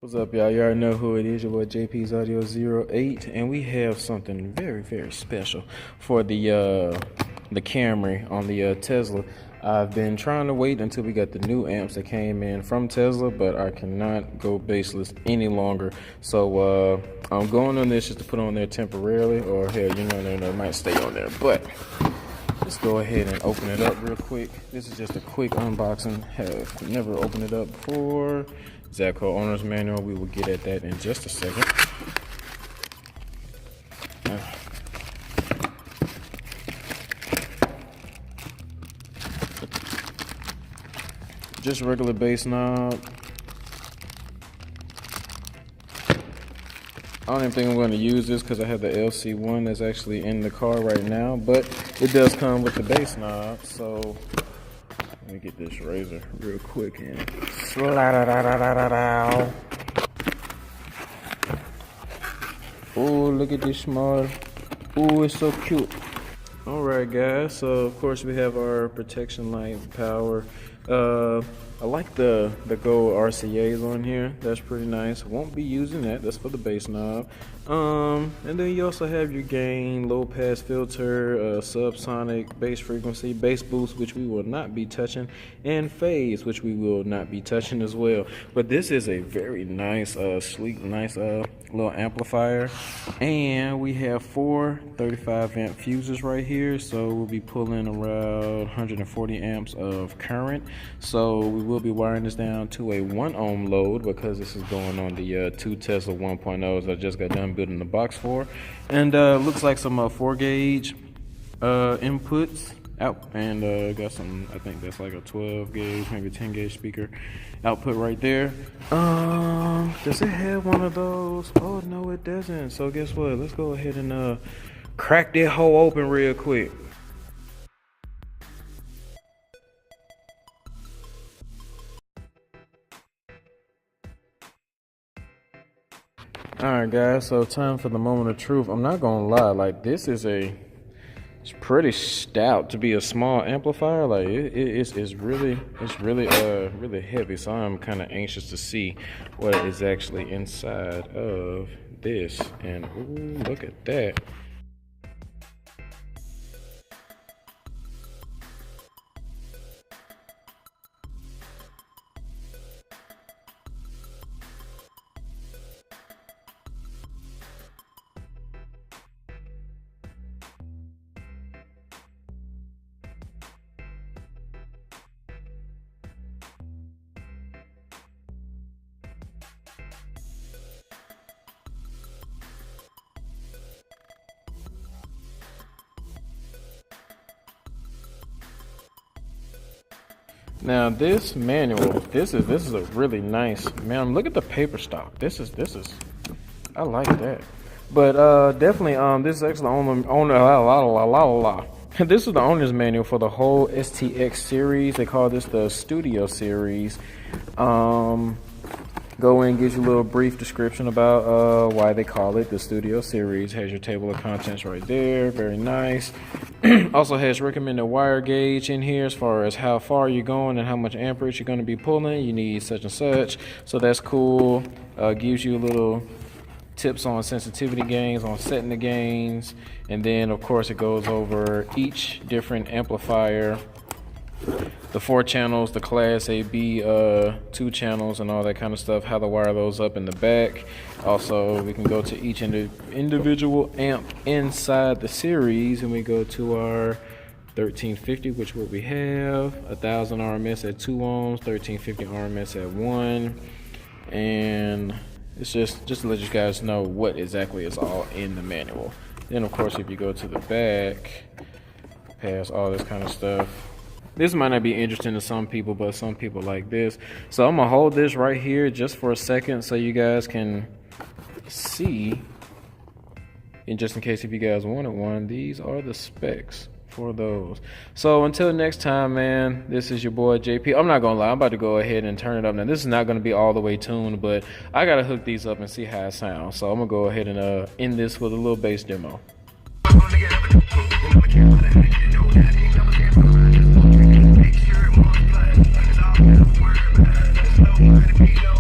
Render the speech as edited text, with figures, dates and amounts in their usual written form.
What's up, y'all? You already know who it is. Your boy JP's Audio 08, and we have something very, very special for the Camry on the Tesla. I've been trying to wait until we got the new amps that came in from Tesla, but I cannot go baseless any longer. So I'm going on this just to put on there temporarily, or hell, you know, it might stay on there. But let's go ahead and open it up real quick. This is just a quick unboxing. Have never opened it up before. Zapco owner's manual. We will get at that in just a second. Just regular bass knob. I don't even think I'm going to use this because I have the LC1 that's actually in the car right now, but it does come with the bass knob. So let me get this razor real quick and slide it out. Oh, look at this small. Oh, it's so cute. Alright guys, so of course we have our protection light power. I like the gold RCAs on here. That's pretty nice. Won't be using that. That's for the bass knob. And then you also have your gain, low pass filter, subsonic, bass frequency, bass boost, which we will not be touching, and phase, which we will not be touching as well. But this is a very nice, sleek, nice little amplifier. And we have four 35 amp fuses right here. So we'll be pulling around 140 amps of current. So we will be wiring this down to a 1 ohm load because this is going on the two Tesla 1.0s I just got done building the box for. And looks like some 4 gauge inputs out, and got some, I think that's like a 12 gauge, maybe 10 gauge speaker output right there. Does it have one of those? Oh no, it doesn't. So guess what? Let's go ahead and crack that hole open real quick. Alright guys, so time for the moment of truth. I'm not gonna lie, like this is it's pretty stout to be a small amplifier. Like it's really heavy. So I'm kind of anxious to see what is actually inside of this. And ooh, look at that. Now this manual, this is a really nice, man. Look at the paper stock. This is I like that. But definitely this is actually this is the owner's manual for the whole STX series. They call this the Studio series. Go in, gives you a little brief description about why they call it the Studio series. Has your table of contents right there. Very nice. Also has recommended wire gauge in here as far as how far you're going and how much amperage you're going to be pulling. You need such and such. So that's cool. Gives you a little tips on sensitivity gains, on setting the gains. And then of course it goes over each different amplifier, the 4 channels, the class A, B, 2 channels, and all that kind of stuff, how to wire those up in the back. Also, we can go to each individual amp inside the series, and we go to our 1350, which what we have, 1000 RMS at 2 ohms, 1350 RMS at 1, and it's just to let you guys know what exactly is all in the manual. Then of course, if you go to the back, has all this kind of stuff. This might not be interesting to some people, but some people like this. So I'm gonna hold this right here just for a second so you guys can see. And just in case if you guys wanted one, these are the specs for those. So until next time, man, this is your boy JP. I'm not gonna lie, I'm about to go ahead and turn it up. Now this is not gonna be all the way tuned, but I gotta hook these up and see how it sounds. So I'm gonna go ahead and end this with a little bass demo. Make sure it won't play. It's all good. Worry about it. There's nowhere to be.